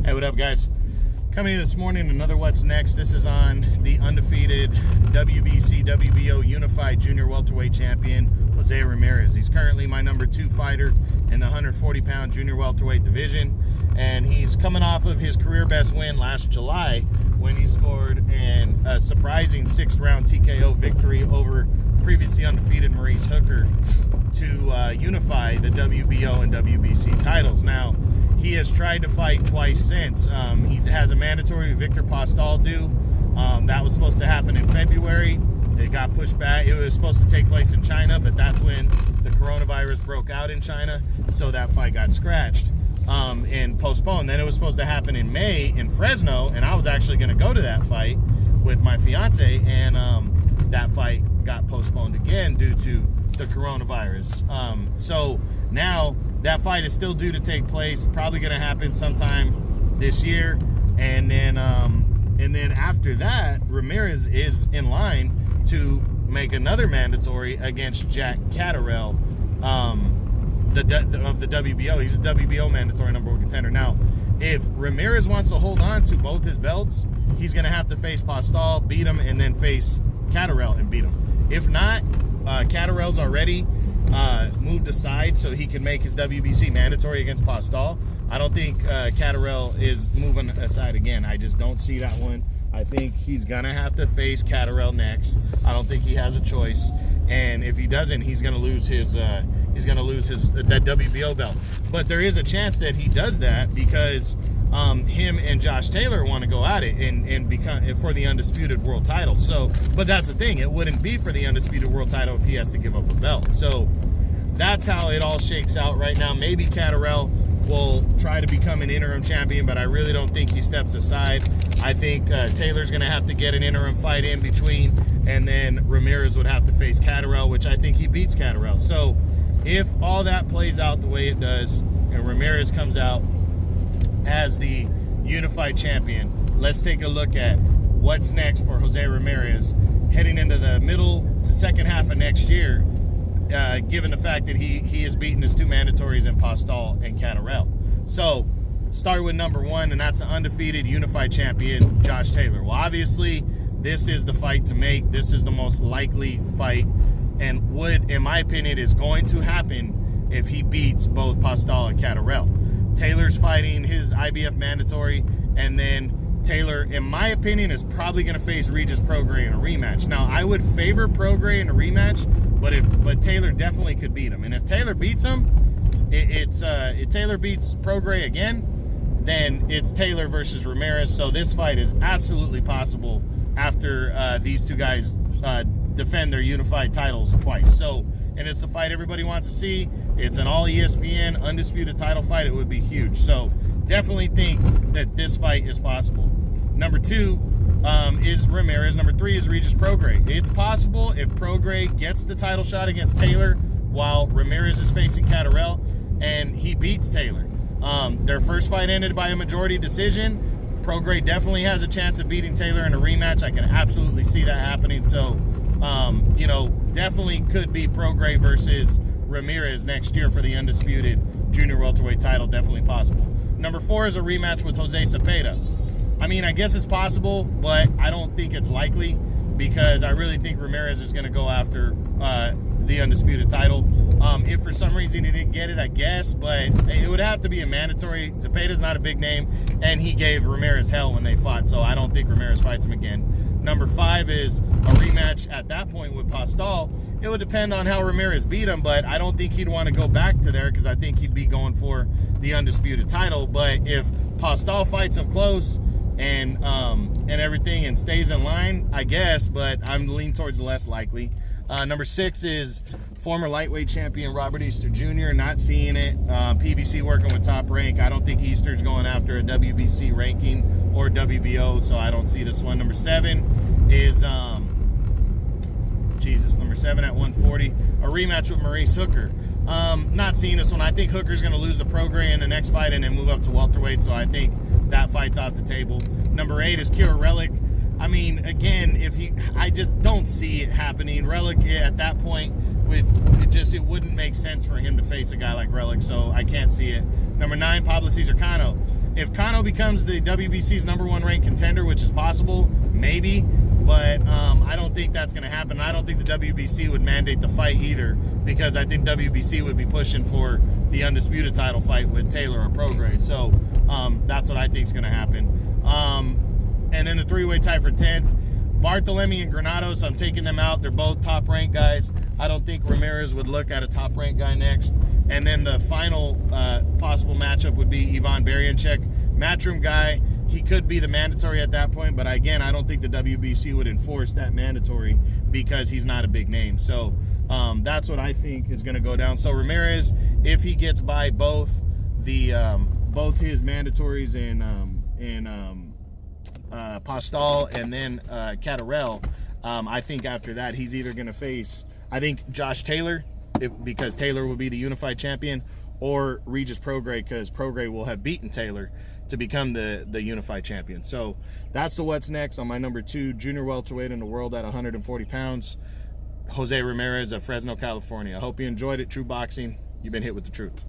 Hey, what up, guys? Coming in this morning, another What's Next. This is on the undefeated WBC WBO Unified Junior Welterweight Champion, Jose Ramirez. He's currently my number 2 fighter in the 140-pound Junior Welterweight division, and he's coming off of his career best win last July when he scored a surprising 6th-round TKO victory over previously undefeated Maurice Hooker to unify the WBO and WBC titles. Now, he has tried to fight twice since. He has a mandatory Victor Postol due. That was supposed to happen in February. It got pushed back. It was supposed to take place in China, but that's when the coronavirus broke out in China, so that fight got scratched and postponed. Then it was supposed to happen in May in Fresno, and I was actually going to go to that fight with my fiance, and that fight got postponed again due to the coronavirus. So now that fight is still due to take place, probably going to happen sometime this year, and then after that, Ramirez is in line to make another mandatory against Jack Catterall of the WBO. He's a WBO mandatory number 1 contender. Now, if Ramirez wants to hold on to both his belts, he's going to have to face Postol, beat him, and then face Catterall and beat him. If not, Catterall's already moved aside so he can make his WBC mandatory against Postol. I don't think Catterall is moving aside again. I just don't see that one. I think he's gonna have to face Catterall next. I don't think he has a choice, and if he doesn't, he's gonna lose his that WBO belt. But there is a chance that he does that because him and Josh Taylor want to go at it and become for the undisputed world title. So, but that's the thing, it wouldn't be for the undisputed world title if he has to give up a belt. So that's how it all shakes out right now. Maybe Catterall will try to become an interim champion, but I really don't think he steps aside. I think Taylor's going to have to get an interim fight in between, and then Ramirez would have to face Catterall, which I think he beats Catterall. So if all that plays out the way it does and Ramirez comes out as the unified champion, let's take a look at what's next for Jose Ramirez heading into the middle to second half of next year, given the fact that he has beaten his 2 mandatories in Postol and Catterall. So start with number 1, and that's the undefeated unified champion, Josh Taylor. Well, obviously, this is the fight to make. This is the most likely fight, and would, in my opinion, is going to happen if he beats both Postol and Catterall. Taylor's fighting his IBF mandatory, and then Taylor, in my opinion, is probably going to face Regis Prograis in a rematch. Now, I would favor Prograis in a rematch, but Taylor definitely could beat him. And if Taylor beats him, if Taylor beats Prograis again, then it's Taylor versus Ramirez. So this fight is absolutely possible after these 2 guys defend their unified titles twice. So, and it's the fight everybody wants to see. It's an all ESPN undisputed title fight. It would be huge. So definitely think that this fight is possible. Number 2 is Ramirez. Number 3 is Regis Prograis. It's possible if Prograis gets the title shot against Taylor while Ramirez is facing Catterall and he beats Taylor. Their first fight ended by a majority decision. Prograis definitely has a chance of beating Taylor in a rematch. I can absolutely see that happening. So, definitely could be Prograis versus Ramirez next year for the undisputed junior welterweight title. Definitely possible. Number 4 is a rematch with Jose Cepeda. I mean, I guess it's possible, but I don't think it's likely because I really think Ramirez is going to go after the undisputed title. If for some reason he didn't get it, I guess, but it would have to be a mandatory. Cepeda's not a big name, and he gave Ramirez hell when they fought, so I don't think Ramirez fights him again. Number 5 is a rematch at that point with Postol. It would depend on how Ramirez beat him, but I don't think he'd want to go back to there because I think he'd be going for the undisputed title. But if Postol fights him close and everything and stays in line, I guess, but I'm leaning towards the less likely. Number 6 is former lightweight champion Robert Easter Jr. Not seeing it. PBC working with Top Rank. I don't think Easter's going after a WBC ranking or WBO, so I don't see this one. Number 7 is number 7 at 140, a rematch with Maurice Hooker. Not seeing this one. I think Hooker's going to lose the Prograis in the next fight and then move up to welterweight, so I think that fight's off the table. Number 8 is Kira Relic. I mean, again, I just don't see it happening. Relic at that point it wouldn't make sense for him to face a guy like Relic, so I can't see it. Number 9, Pablo Cesar Cano. if Kano becomes the WBC's #1 ranked contender, which is possible, maybe, but I don't think that's going to happen. I don't think the WBC would mandate the fight either, because I think WBC would be pushing for the undisputed title fight with Taylor or Prograis. So that's what I think is going to happen. And then the three-way tie for 10th, Barthelemy and Granados, I'm taking them out. They're both top-ranked guys. I don't think Ramirez would look at a top-ranked guy next. And then the final possible matchup would be Ivan Berianchek. Matchroom guy, he could be the mandatory at that point, but again, I don't think the WBC would enforce that mandatory because he's not a big name. So that's what I think is going to go down. So Ramirez, if he gets by both his mandatories and Postal and then Catterell, I think after that he's either going to face, I think, Josh Taylor, because Taylor will be the unified champion, or Regis Prograis, because Prograis will have beaten Taylor to become the unified champion. So that's the what's next on my number 2 junior welterweight in the world at 140 pounds, Jose Ramirez of Fresno, California. I hope you enjoyed it. True Boxing, you've been hit with the truth.